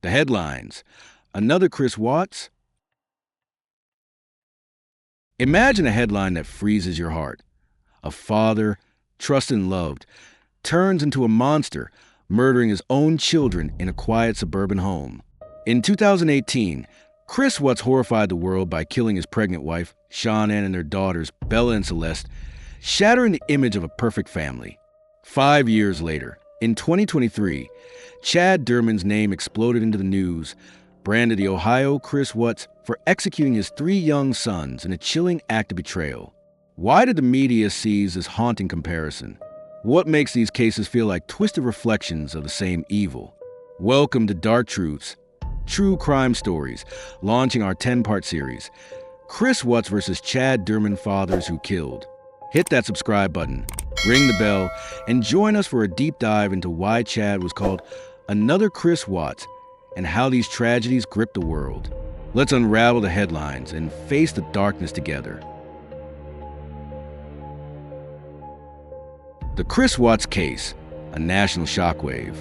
The headlines: Another Chris Watts? Imagine a headline that freezes your heart. A father, trusted and loved, turns into a monster, murdering his own children in a quiet suburban home. In 2018, Chris Watts horrified the world by killing his pregnant wife, Shanann, and their daughters, Bella and Celeste, shattering the image of a perfect family. 5 years later, in 2023, Chad Doerman's name exploded into the news, branded the Ohio Chris Watts for executing his 3 young sons in a chilling act of betrayal. Why did the media seize this haunting comparison? What makes these cases feel like twisted reflections of the same evil? Welcome to Dark Truths, True Crime Stories, launching our 10-part series, Chris Watts versus Chad Doerman Fathers Who Killed. Hit that subscribe button, ring the bell, and join us for a deep dive into why Chad was called Another Chris Watts and how these tragedies gripped the world. Let's unravel the headlines and face the darkness together. The Chris Watts case, a national shockwave.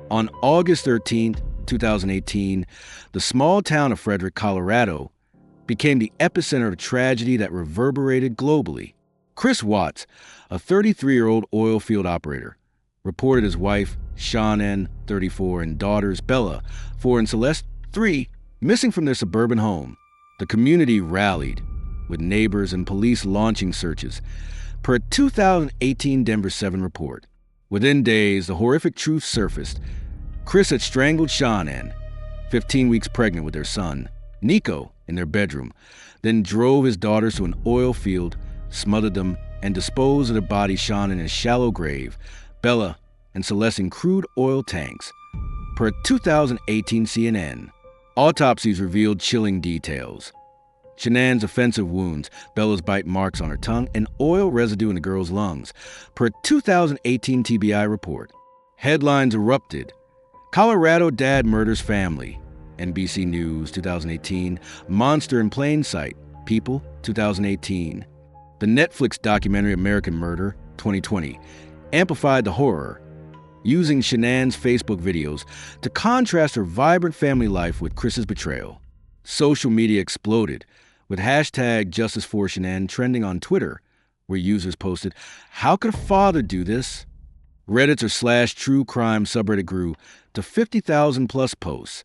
On August 13, 2018, the small town of Frederick, Colorado, became the epicenter of tragedy that reverberated globally. Chris Watts, a 33-year-old oil field operator, reported his wife, Shanann, 34, and daughters, Bella, 4, and Celeste, 3, missing from their suburban home. The community rallied, with neighbors and police launching searches, per a 2018 Denver 7 report. Within days, the horrific truth surfaced. Chris had strangled Shanann, 15 weeks pregnant with their son, Nico, in their bedroom, then drove his daughters to an oil field, smothered them, and disposed of their bodies, Shanann, in a shallow grave, Bella and Celeste in crude oil tanks. Per 2018 CNN, autopsies revealed chilling details. Shanann's offensive wounds, Bella's bite marks on her tongue, and oil residue in the girl's lungs. Per 2018 TBI report, headlines erupted. Colorado dad murders family. NBC News, 2018. Monster in plain sight. People, 2018. The Netflix documentary American Murder, 2020, amplified the horror, using Shanann's Facebook videos to contrast her vibrant family life with Chris's betrayal. Social media exploded, with hashtag Justice for Shanann trending on Twitter, where users posted, "How could a father do this?" Reddit's or /True Crime subreddit grew to 50,000 plus posts,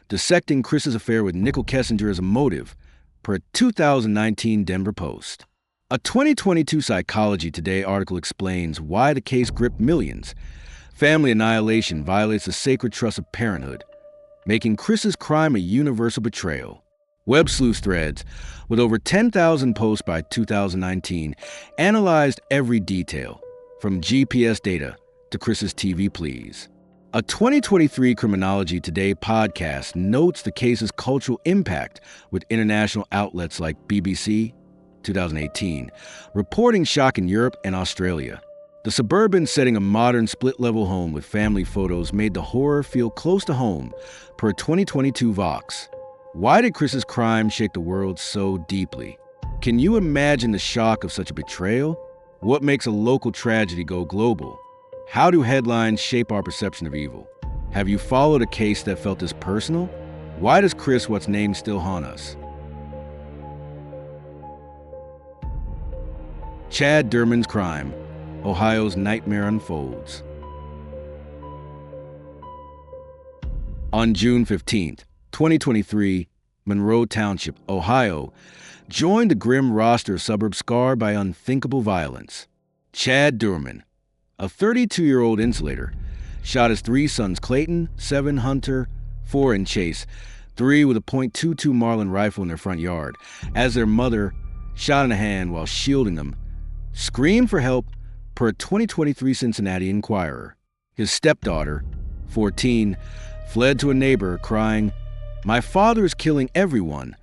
dissecting Chris's affair with Nicole Kessinger as a motive, per a 2019 Denver Post. A 2022 Psychology Today article explains why the case gripped millions. Family annihilation violates the sacred trust of parenthood, making Chris's crime a universal betrayal. Web sleuth threads, with over 10,000 posts by 2019, analyzed every detail, from GPS data to Chris's TV pleas. A 2023 Criminology Today podcast notes the case's cultural impact, with international outlets like BBC, 2018, reporting shock in Europe and Australia. The Suburban setting, a modern split-level home with family photos, made the horror feel close to home, per 2022 Vox. Why did Chris's crime shake the world so deeply? Can you imagine the shock of such a betrayal? What makes a local tragedy go global? How do headlines shape our perception of evil? Have you followed a case that felt this personal? Why does Chris Watts' name still haunt us? Chad Doerman's crime. Ohio's nightmare unfolds. On June 15, 2023, Monroe Township, Ohio, joined the grim roster of suburbs scarred by unthinkable violence. Chad Doerman, a 32-year-old insulator, shot his 3 sons Clayton, 7, Hunter, 4, and Chase, 3 with a .22 Marlin rifle in their front yard, as their mother, shot in the hand while shielding them, screamed for help, per a 2023 Cincinnati Enquirer. His stepdaughter, 14, fled to a neighbor crying, "My father is killing everyone,"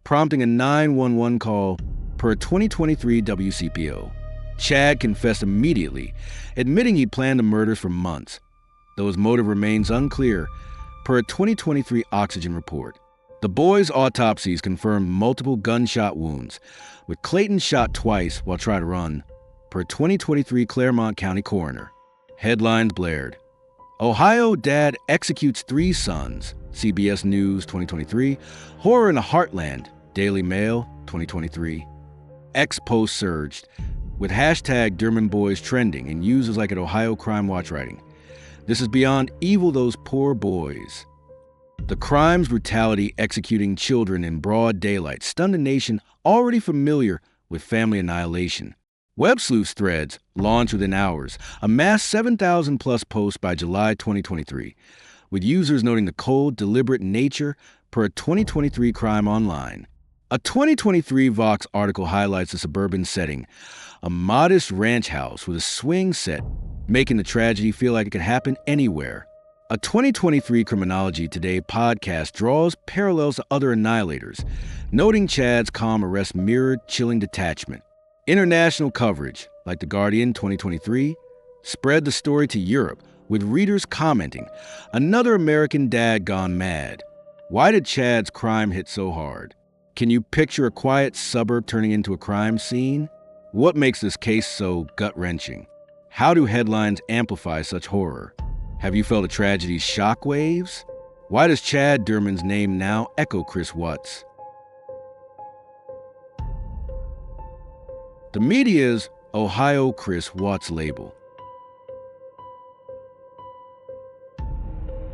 prompting a 911 call, per a 2023 WCPO. Chad confessed immediately, admitting he'd planned the murders for months, though his motive remains unclear, per a 2023 Oxygen report. The boys' autopsies confirmed multiple gunshot wounds, with Clayton shot twice while trying to run, per 2023 Claremont County coroner. Headlines blared. Ohio dad executes three sons, CBS News 2023. Horror in the Heartland, Daily Mail 2023. X post surged, with hashtag Doerman Boys trending and users like at Ohio Crime Watch writing, "This is beyond evil, those poor boys." The crime's brutality executing children in broad daylight stunned a nation already familiar with family annihilation. Web sleuth threads, launched within hours, amassed 7,000-plus posts by July 2023, with users noting the cold, deliberate nature per a 2023 crime online. A 2023 Vox article highlights the suburban setting, a modest ranch house with a swing set, making the tragedy feel like it could happen anywhere. A 2023 Criminology Today podcast draws parallels to other annihilators, noting Chad's calm arrest mirrored chilling detachment. International coverage, like The Guardian 2023, spread the story to Europe, with readers commenting, "Another American dad gone mad. Why did Chad's crime hit so hard?" Can you picture a quiet suburb turning into a crime scene? What makes this case so gut-wrenching? How do headlines amplify such horror? Have you felt a tragedy's shockwaves? Why does Chad Doerman's name now echo Chris Watts? The media's Ohio Chris Watts label.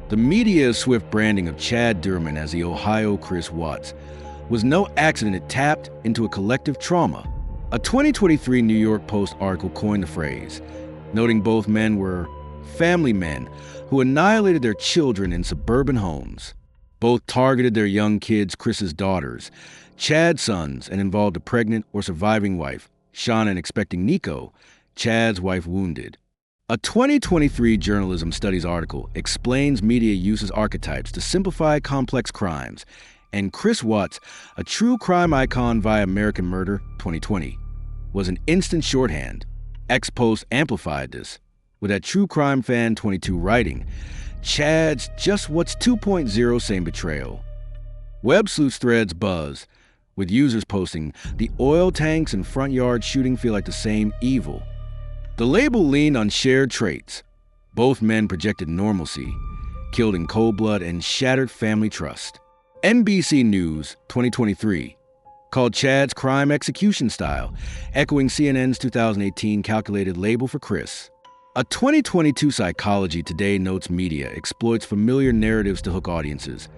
The media's swift branding of Chad Doerman as the Ohio Chris Watts was no accident. It tapped into a collective trauma. A 2023 New York Post article coined the phrase, noting both men were family men who annihilated their children in suburban homes. Both targeted their young kids, Chris's daughters, Chad's sons, and involved a pregnant or surviving wife, Shauna, and expecting Nico, Chad's wife, wounded. A 2023 Journalism Studies article explains media uses archetypes to simplify complex crimes, and Chris Watts, a true crime icon via American Murder 2020, was an instant shorthand. X Post amplified this, with that true crime fan 22 writing, "Chad's just what's 2.0 saying betrayal." Web sleuth threads buzz, with users posting, "The oil tanks and front yard shooting feel like the same evil." The label leaned on shared traits. Both men projected normalcy, killed in cold blood, and shattered family trust. NBC News 2023 called Chad's crime execution style, echoing CNN's 2018 calculated label for Chris. A 2022 Psychology Today notes media exploits familiar narratives to hook audiences,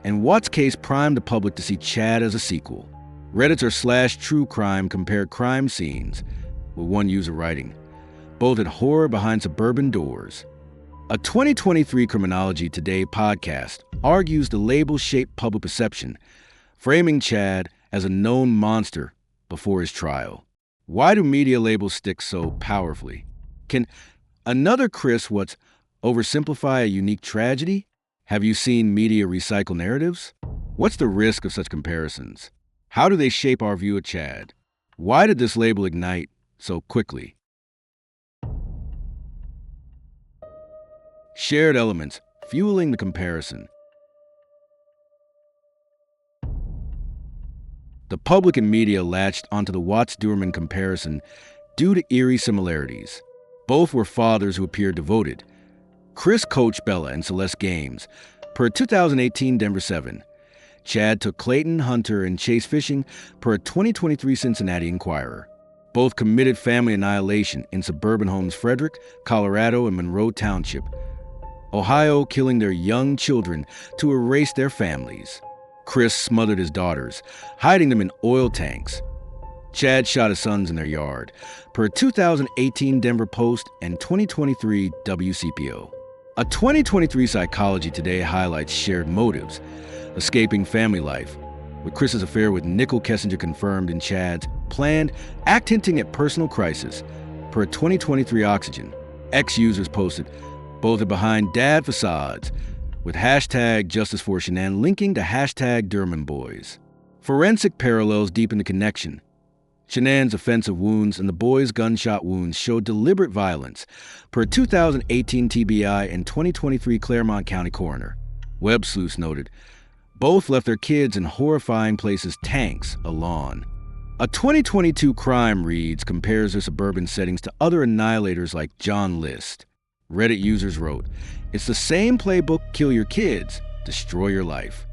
and Watts' case primed the public to see Chad as a sequel. Redditor /TrueCrime compared crime scenes, with one user writing, "Both at horror behind suburban doors." A 2023 Criminology Today podcast argues the label shaped public perception, framing Chad as a known monster before his trial. Why do media labels stick so powerfully? Can another Chris Watts oversimplify a unique tragedy? Have you seen media recycle narratives? What's the risk of such comparisons? How do they shape our view of Chad? Why did this label ignite so quickly? Shared elements fueling the comparison. The public and media latched onto the Watts-Doerman comparison due to eerie similarities. Both were fathers who appeared devoted. Chris coached Bella and Celeste games. Per 2018 Denver 7. Chad took Clayton, Hunter, and Chase fishing per a 2023 Cincinnati Enquirer. Both committed family annihilation in suburban homes Frederick, Colorado, and Monroe Township, Ohio, killing their young children to erase their families. Chris smothered his daughters, hiding them in oil tanks. Chad shot his sons in their yard, per 2018 Denver Post and 2023 WCPO. A 2023 Psychology Today highlights shared motives, escaping family life, with Chris's affair with Nicole Kessinger confirmed in Chad's planned act hinting at personal crisis, per 2023 Oxygen. Ex-users posted, "Both are behind dad facades," with hashtag Justice for Shanann linking to hashtag Doerman Boys. Forensic parallels deepen the connection. Shanann's offensive wounds and the boys' gunshot wounds showed deliberate violence, per 2018 TBI and 2023 Claremont County Coroner. Web sleuths noted, both left their kids in horrifying places, tanks, a lawn. A 2022 Crime Reads compares their suburban settings to other annihilators like John List. Reddit users wrote, "It's the same playbook, kill your kids, destroy your life."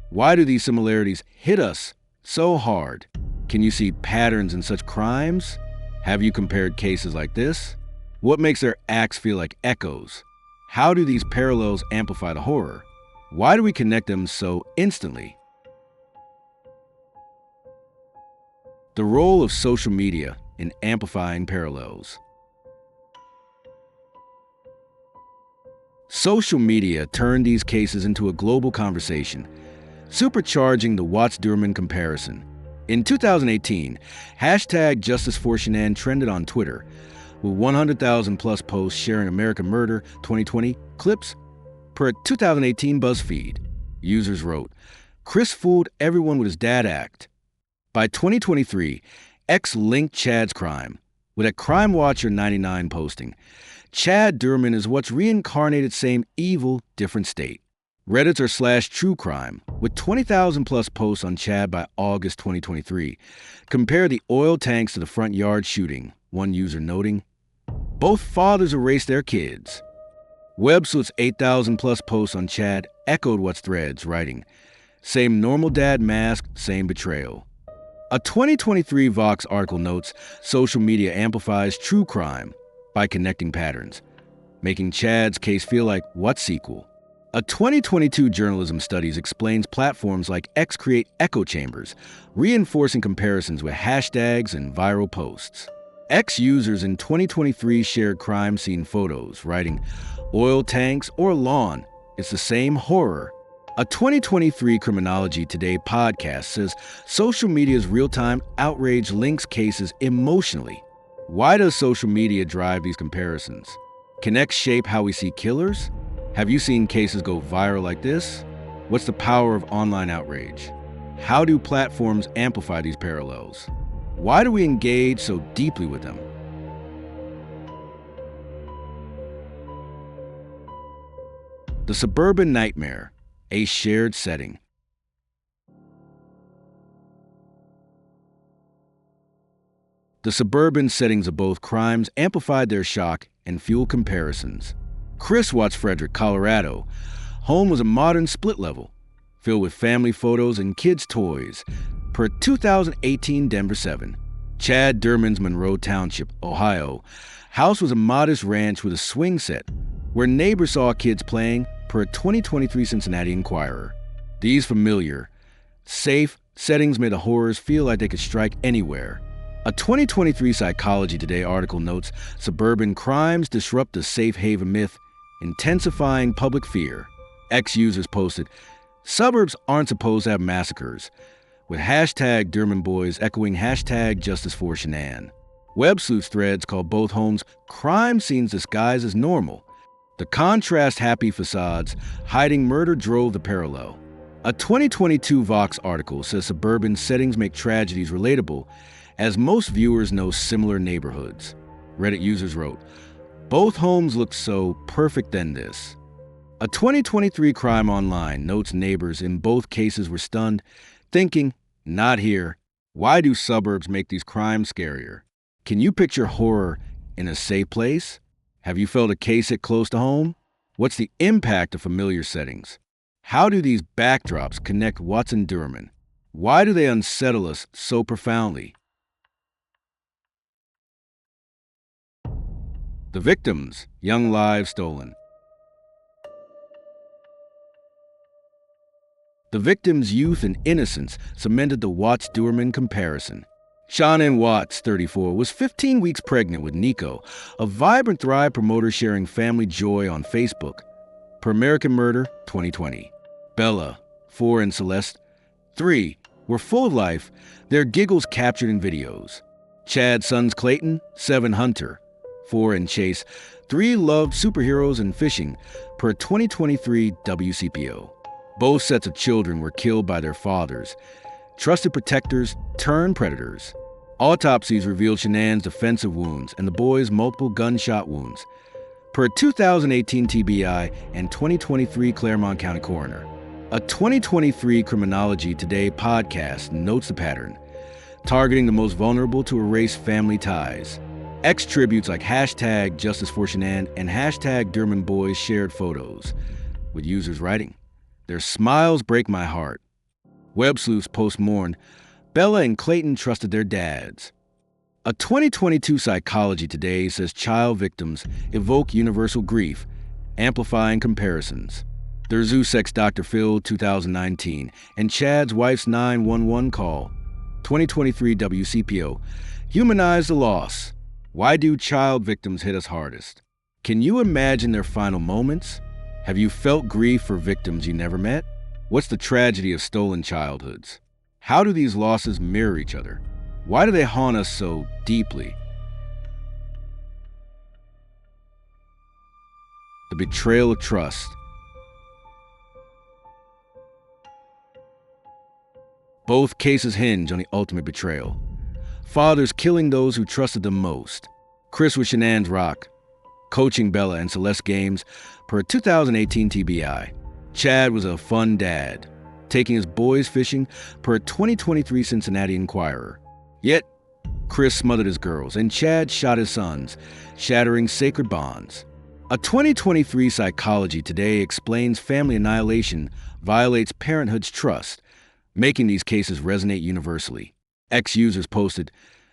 Why do these similarities hit us so hard? Can you see patterns in such crimes? Have you compared cases like this? What makes their acts feel like echoes? How do these parallels amplify the horror? Why do we connect them so instantly? The role of social media in amplifying parallels. Social media turned these cases into a global conversation, supercharging the Watts-Doerman comparison. In 2018, hashtag Justice for Shanann trended on Twitter, with 100,000 plus posts sharing American Murder 2020 clips per 2018 BuzzFeed. Users wrote, "Chris fooled everyone with his dad act." By 2023, X linked Chad's crime, with a Crime Watcher 99 posting, "Chad Doerman is what's reincarnated same evil, different state." Redditors / true crime, with 20,000 plus posts on Chad by August 2023, compare the oil tanks to the front yard shooting, one user noting, "Both fathers erased their kids." Websleuth's 8,000 plus posts on Chad echoed what's threads, writing, "Same normal dad mask, same betrayal." A 2023 Vox article notes social media amplifies true crime by connecting patterns, making Chad's case feel like what sequel. A 2022 journalism studies explains platforms like X create echo chambers, reinforcing comparisons with hashtags and viral posts. X users in 2023 shared crime scene photos, writing, "Oil tanks or lawn, it's the same horror." A 2023 Criminology Today podcast says social media's real-time outrage links cases emotionally. Why does social media drive these comparisons? Can X shape how we see killers? Have you seen cases go viral like this? What's the power of online outrage? How do platforms amplify these parallels? Why do we engage so deeply with them? The Suburban Nightmare, a shared setting. The suburban settings of both crimes amplified their shock and fueled comparisons. Chris Watts Frederick, Colorado. Home was a modern split level, filled with family photos and kids' toys, per 2018 Denver 7. Chad Doerman's Monroe Township, Ohio. House was a modest ranch with a swing set, where neighbors saw kids playing, per 2023 Cincinnati Enquirer. These familiar, safe settings made the horrors feel like they could strike anywhere. A 2023 Psychology Today article notes suburban crimes disrupt the safe haven myth, intensifying public fear. X users posted, "Suburbs aren't supposed to have massacres," with hashtag Doerman Boys echoing hashtag Justice for Shanann. Websleuth threads called both homes crime scenes disguised as normal. The contrast-happy facades hiding murder drove the parallel. A 2022 Vox article says suburban settings make tragedies relatable, as most viewers know similar neighborhoods. Reddit users wrote, "Both homes looked so perfect than this." A 2023 Crime Online notes neighbors in both cases were stunned, thinking, "Not here. Why do suburbs make these crimes scarier?" Can you picture horror in a safe place? Have you felt a case hit close to home? What's the impact of familiar settings? How do these backdrops connect Watts and Doerman? Why do they unsettle us so profoundly? The victims, young lives stolen. The victim's youth and innocence cemented the Watts-Doerman comparison. Shanann Watts, 34, was 15 weeks pregnant with Nico, a vibrant Thrive promoter sharing family joy on Facebook. Per American Murder 2020. Bella, 4, and Celeste, 3, were full of life, their giggles captured in videos. Chad's sons Clayton, 7, Hunter, 4, and Chase, 3, loved superheroes and fishing, per 2023 WCPO. Both sets of children were killed by their fathers, trusted protectors turned predators. Autopsies revealed Shanann's defensive wounds and the boys' multiple gunshot wounds, per 2018 TBI and 2023 Claremont County Coroner. A 2023 Criminology Today podcast notes the pattern, targeting the most vulnerable to erase family ties. X tributes like hashtag Justice for Shanann and hashtag Doerman Boys shared photos, with users writing, "Their smiles break my heart." Web sleuths post mourn, "Bella and Clayton trusted their dads." A 2022 Psychology Today says child victims evoke universal grief, amplifying comparisons. There's Zeus Dr. Phil 2019 and Chad's wife's 911 call. 2023 WCPO, humanize the loss. Why do child victims hit us hardest? Can you imagine their final moments? Have you felt grief for victims you never met? What's the tragedy of stolen childhoods? How do these losses mirror each other? Why do they haunt us so deeply? The Betrayal of Trust. Both cases hinge on the ultimate betrayal. Fathers killing those who trusted them most. Chris with Shanann's Rock, coaching Bella and Celeste games per 2018 TBI. Chad was a fun dad, taking his boys fishing per 2023 Cincinnati Enquirer. Yet, Chris smothered his girls and Chad shot his sons, shattering sacred bonds. A 2023 Psychology Today explains family annihilation violates parenthood's trust, making these cases resonate universally. Ex-users posted,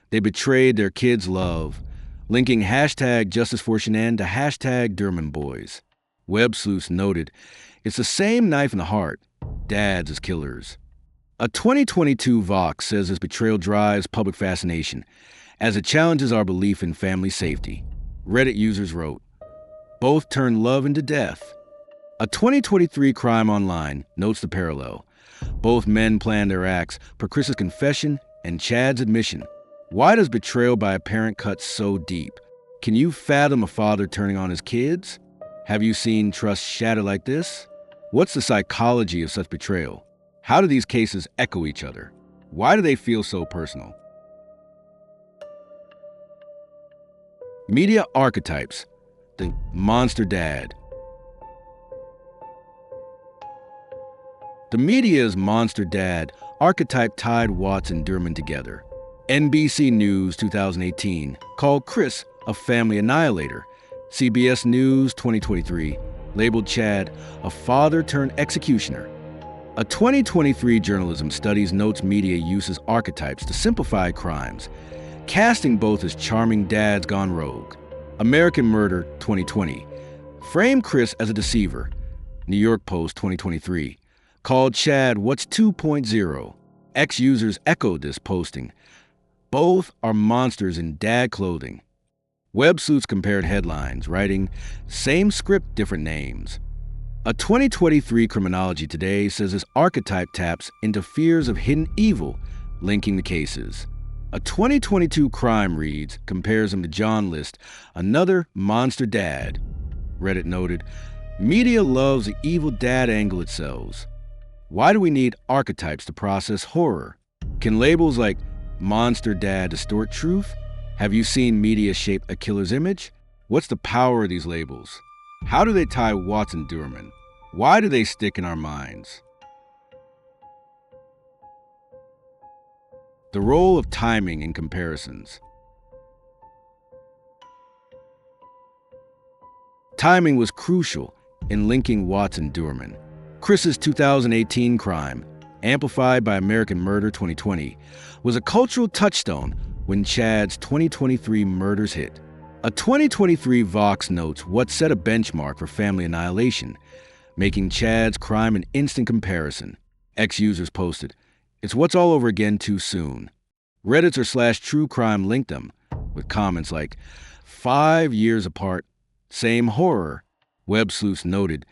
"They betrayed their kids' love," linking hashtag Justice for Shanann to hashtag Doerman Boys. Web sleuths noted, "It's the same knife in the heart, dads as killers." A 2022 Vox says this betrayal drives public fascination, as it challenges our belief in family safety. Reddit users wrote, "Both turn love into death." A 2023 Crime Online notes the parallel. Both men planned their acts per Chris's confession and Chad's admission. Why does betrayal by a parent cut so deep? Can you fathom a father turning on his kids? Have you seen trust shatter like this? What's the psychology of such betrayal? How do these cases echo each other? Why do they feel so personal? Media Archetypes, the monster dad. The media's monster dad archetype tied Watts and Doerman together. NBC News 2018 called Chris a family annihilator. CBS News 2023 labeled Chad a father-turned-executioner. A 2023 Journalism Studies notes media uses archetypes to simplify crimes, casting both as charming dads gone rogue. American Murder 2020 framed Chris as a deceiver. New York Post 2023 called Chad What's 2.0. Ex-users echoed this posting. Both are monsters in dad clothing. Web sleuths compared headlines, writing, "Same script, different names." A 2023 Criminology Today says this archetype taps into fears of hidden evil, linking the cases. A 2022 Crime reads, compares him to John List, another monster dad. Reddit noted, "Media loves the evil dad angle it sells. Why do we need archetypes to process horror? Can labels like monster dad distort truth? Have you seen media shape a killer's image? What's the power of these labels? How do they tie Watts and Doerman? Why do they stick in our minds?" The role of timing in comparisons. Timing was crucial in linking Watts and Doerman. Chris's 2018 crime, amplified by American Murder 2020, was a cultural touchstone when Chad's 2023 murders hit. A 2023 Vox notes what set a benchmark for family annihilation, making Chad's crime an instant comparison. Ex-users posted, "It's what's all over again too soon." Redditors / True Crime linked them, with comments like, "5 years apart, same horror." Web sleuths noted,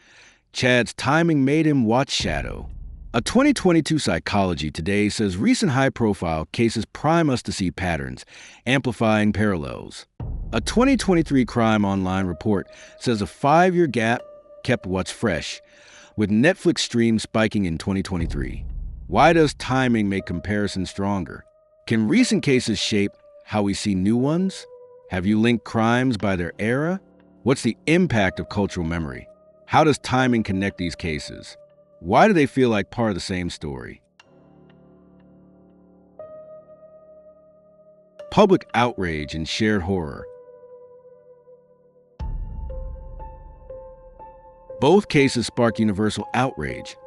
Chad's timing made him watch Shadow. A 2022 Psychology Today says recent high-profile cases prime us to see patterns, amplifying parallels. A 2023 Crime Online report says a 5-year gap kept what's fresh, with Netflix streams spiking in 2023. Why does timing make comparisons stronger? Can recent cases shape how we see new ones? Have you linked crimes by their era? What's the impact of cultural memory? How does timing connect these cases? Why do they feel like part of the same story? public outrage and shared horror. Both cases spark universal outrage,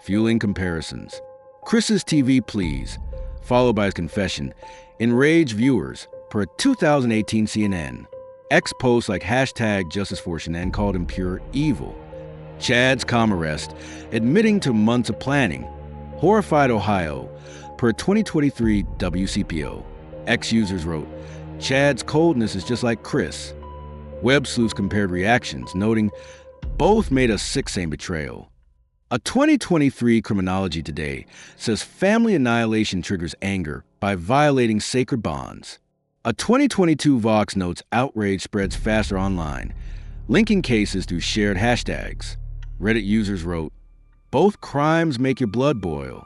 fueling comparisons. Chris's TV pleas, followed by his confession, enraged viewers, per a 2018 CNN. Posts like #JusticeForShanann called him pure evil. Chad's calm arrest, admitting to months of planning. Horrified Ohio, per 2023 WCPO. Users wrote, Chad's coldness is just like Chris. Web sleuths compared reactions, noting both made us sick saying betrayal. A 2023 Criminology Today says family annihilation triggers anger by violating sacred bonds. A 2022 Vox notes outrage spreads faster online, linking cases through shared hashtags. Reddit users wrote, both crimes make your blood boil.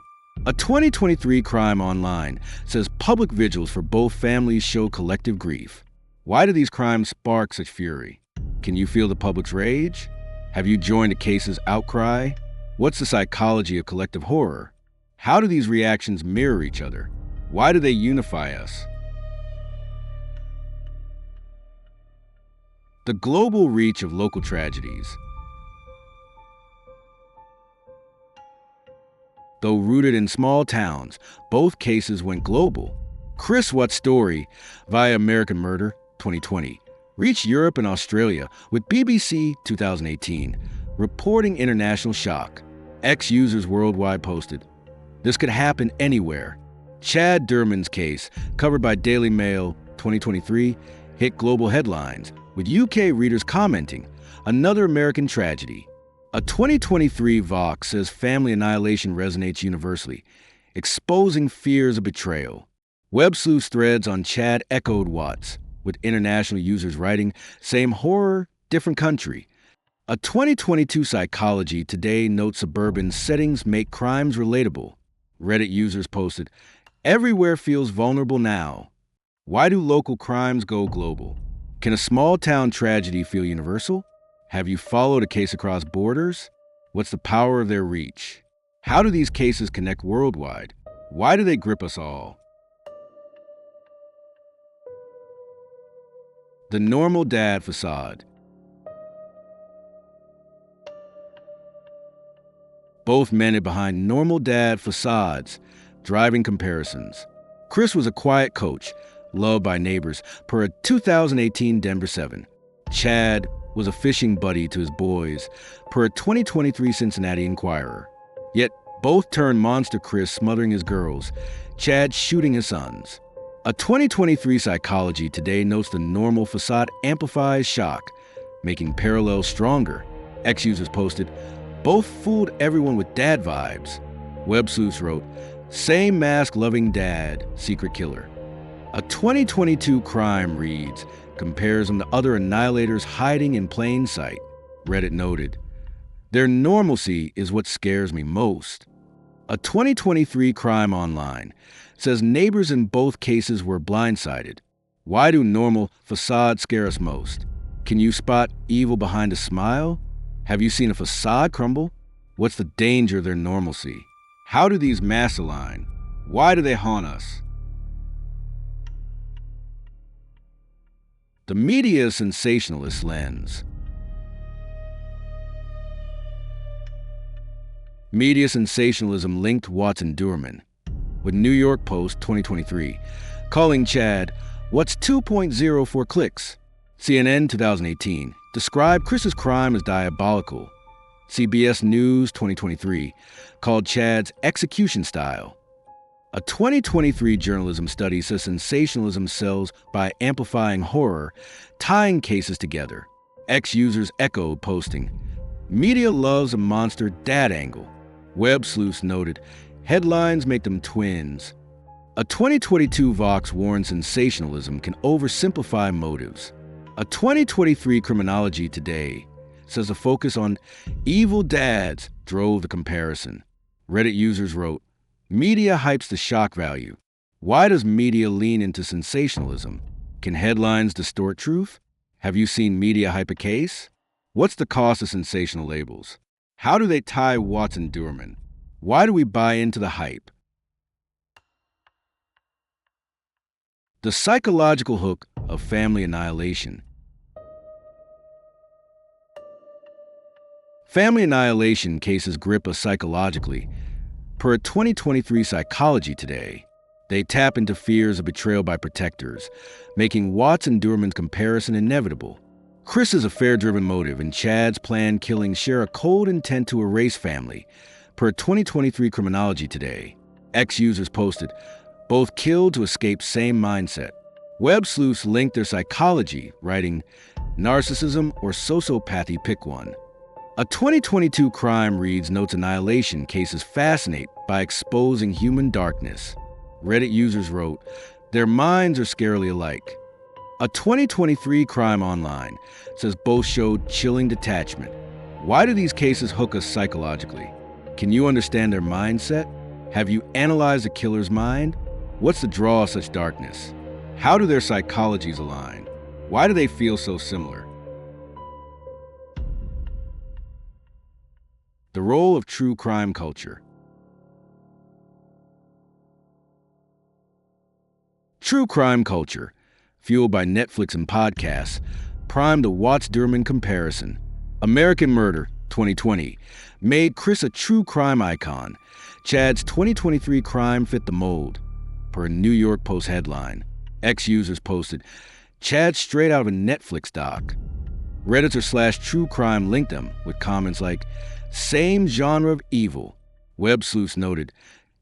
A 2023 Crime Online says public vigils for both families show collective grief. Why do these crimes spark such fury? Can you feel the public's rage? Have you joined a case's outcry? What's the psychology of collective horror? How do these reactions mirror each other? Why do they unify us? The global reach of local tragedies. Though rooted in small towns, both cases went global. Chris Watts' story, via American Murder, 2020, reached Europe and Australia, with BBC 2018 reporting international shock. Users worldwide posted, this could happen anywhere. Chad Doerman's case, covered by Daily Mail 2023, hit global headlines, with UK readers commenting, another American tragedy. A 2023 Vox says family annihilation resonates universally, exposing fears of betrayal. Web sleuth threads on Chad echoed Watts, with international users writing, same horror, different country. A 2022 Psychology Today notes Suburban settings make crimes relatable. Reddit users posted, everywhere feels vulnerable now. Why do local crimes go global? Can a small town tragedy feel universal? Have you followed a case across borders? What's the power of their reach? How do these cases connect worldwide? Why do they grip us all? The Normal Dad Facade. Both men are behind normal dad facades, driving comparisons. Chris was a quiet coach, loved by neighbors, per a 2018 Denver 7. Chad was a fishing buddy to his boys, per a 2023 Cincinnati Enquirer. Yet both turned monster Chris smothering his girls, Chad shooting his sons. A 2023 Psychology Today notes the normal facade amplifies shock, making parallels stronger. Users posted, both fooled everyone with dad vibes. Web sleuths wrote, same mask-loving dad, secret killer. A 2022 Crime reads, compares them to other annihilators hiding in plain sight. Reddit noted, their normalcy is what scares me most. A 2023 Crime Online says neighbors in both cases were blindsided. Why do normal facades scare us most? Can you spot evil behind a smile? Have you seen a facade crumble? What's the danger of their normalcy? How do these masks align? Why do they haunt us? The media sensationalist lens. Media sensationalism linked Watts and Doerman, with New York Post 2023 calling Chad What's 2.0 for clicks. CNN 2018 described Chris's crime as diabolical. CBS News 2023 called Chad's execution style. A 2023 journalism study says sensationalism sells by amplifying horror, tying cases together. Users echoed, posting, media loves a monster dad angle. Web sleuths noted, headlines make them twins. A 2022 Vox warned sensationalism can oversimplify motives. A 2023 Criminology Today says a focus on evil dads drove the comparison. Reddit users wrote, media hypes the shock value. Why does media lean into sensationalism? Can headlines distort truth? Have you seen media hype a case? What's the cost of sensational labels? How do they tie Watts and Doerman? Why do we buy into the hype? The psychological hook of family annihilation. Family annihilation cases grip us psychologically. Per a 2023 Psychology Today, they tap into fears of betrayal by protectors, making Watts and Doerman's comparison inevitable. Chris's affair-driven motive and Chad's planned killing share a cold intent to erase family. Per 2023 Criminology Today, ex-users posted, both killed to escape same mindset. Web sleuths linked their psychology, writing, narcissism or sociopathy, pick one. A 2022 crime reads notes annihilation cases fascinate by exposing human darkness. Reddit users wrote, their minds are scarily alike. A 2023 Crime Online says both showed chilling detachment. Why do these cases hook us psychologically? Can you understand their mindset? Have you analyzed the killer's mind? What's the draw of such darkness? How do their psychologies align? Why do they feel so similar? The role of true crime culture. True crime culture, fueled by Netflix and podcasts, primed the Watts-Doerman comparison. American Murder, 2020, made Chris a true crime icon. Chad's 2023 crime fit the mold, per a New York Post headline. Ex-users posted, Chad straight out of a Netflix doc. Redditor/True Crime linked them with comments like, same genre of evil. Web sleuths noted,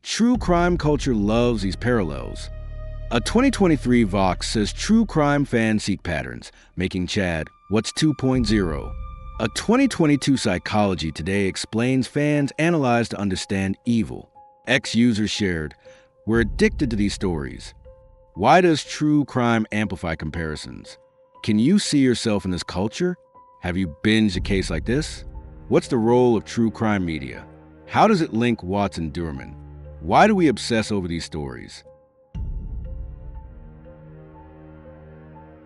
true crime culture loves these parallels. A 2023 Vox says true crime fans seek patterns, making Chad what's 2.0. A 2022 Psychology Today explains fans analyze to understand evil. Ex-users shared, we're addicted to these stories. Why does true crime amplify comparisons? Can you see yourself in this culture? Have you binged a case like this? What's the role of true crime media? How does it link Watts and Doerman? Why do we obsess over these stories?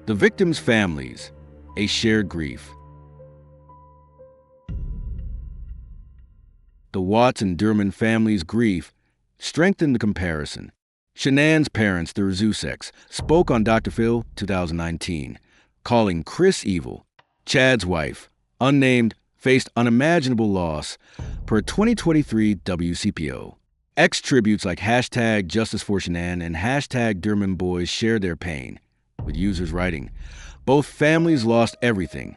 The victims' families, a shared grief. The Watts and Doerman family's grief strengthened the comparison. Shanann's parents, the Rzuseks, spoke on Dr. Phil, 2019, calling Chris evil. Chad's wife, unnamed, faced unimaginable loss, per 2023 WCPO. Ex-tributes like hashtag Justice for Shanann and hashtag Doerman Boys shared their pain, with users writing, both families lost everything.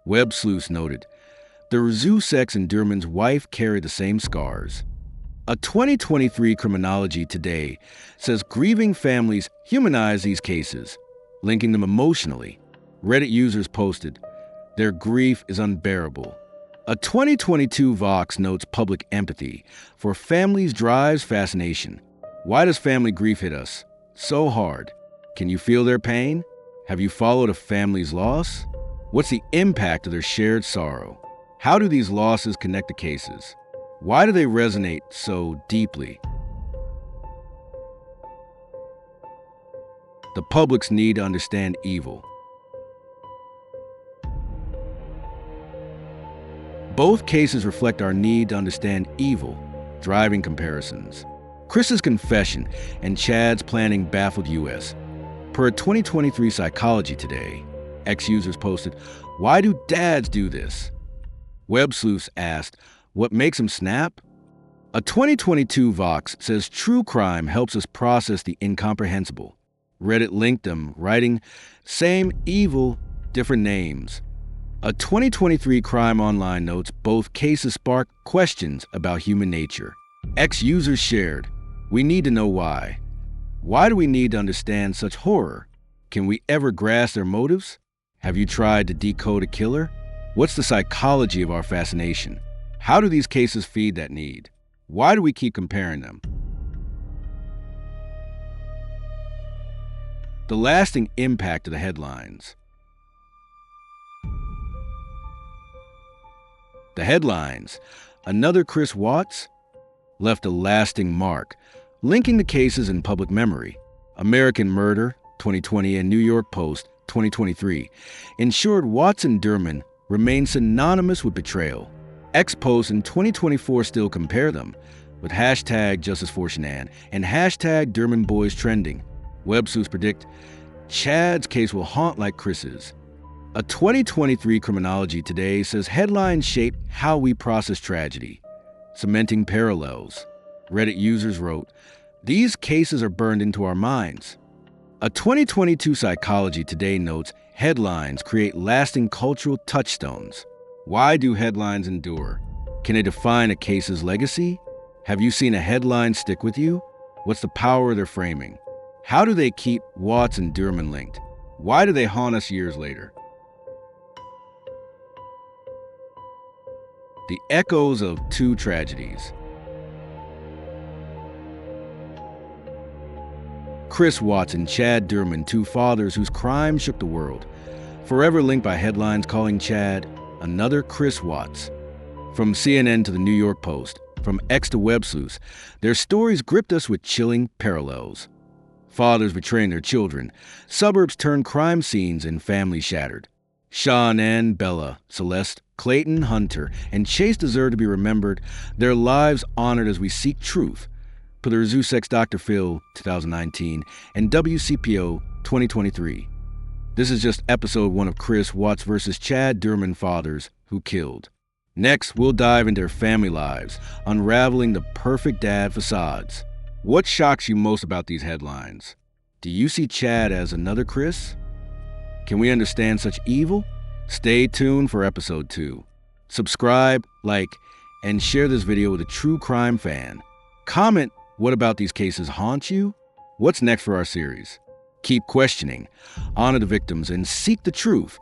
Web sleuths noted, the Rzuseks and Doerman's wife carried the same scars. A 2023 Criminology Today says grieving families humanize these cases, linking them emotionally. Reddit users posted, their grief is unbearable. A 2022 Vox notes public empathy for families drives fascination. Why does family grief hit us so hard? Can you feel their pain? Have you followed a family's loss? What's the impact of their shared sorrow? How do these losses connect to cases? Why do they resonate so deeply? The public's need to understand evil. Both cases reflect our need to understand evil, driving comparisons. Chris's confession and Chad's planning baffled U.S. Per a 2023 Psychology Today, ex-users posted, why do dads do this? Web sleuths asked, what makes them snap? A 2022 Vox says true crime helps us process the incomprehensible. Reddit linked them, writing, same evil, different names. A 2023 Crime Online notes both cases spark questions about human nature. Ex-users shared, we need to know why. Why do we need to understand such horror? Can we ever grasp their motives? Have you tried to decode a killer? What's the psychology of our fascination? How do these cases feed that need? Why do we keep comparing them? The lasting impact of the headlines. The headlines, another Chris Watts, left a lasting mark, linking the cases in public memory. American Murder, 2020, and New York Post, 2023, ensured Watts and Doerman remain synonymous with betrayal. Ex-posts in 2024 still compare them, with hashtag Justice for Shanann and hashtag Doerman Boys trending. Websleuths predict Chad's case will haunt like Chris's. A 2023 Criminology Today says headlines shape how we process tragedy, cementing parallels. Reddit users wrote, "These cases are burned into our minds." A 2022 Psychology Today notes headlines create lasting cultural touchstones. Why do headlines endure? Can they define a case's legacy? Have you seen a headline stick with you? What's the power of their framing? How do they keep Watts and Doerman linked? Why do they haunt us years later? The echoes of two tragedies. Chris Watts and Chad Doerman, two fathers whose crimes shook the world, forever linked by headlines calling Chad another Chris Watts. From CNN to the New York Post, from X to Websleuths, their stories gripped us with chilling parallels. Fathers betraying their children, suburbs turned crime scenes, and families shattered. Sean, Ann, Bella, Celeste, Clayton, Hunter, and Chase deserve to be remembered, their lives honored as we seek truth. Per the Rezusex Dr. Phil, 2019, and WCPO, 2023. This is just episode 1 of Chris Watts versus Chad Doerman Fathers Who Killed. Next, we'll dive into their family lives, unraveling the perfect dad facades. What shocks you most about these headlines? Do you see Chad as another Chris? Can we understand such evil? Stay tuned for episode 2. Subscribe, like, and share this video with a true crime fan. Comment, what about these cases haunt you? What's next for our series? Keep questioning, honor the victims, and seek the truth.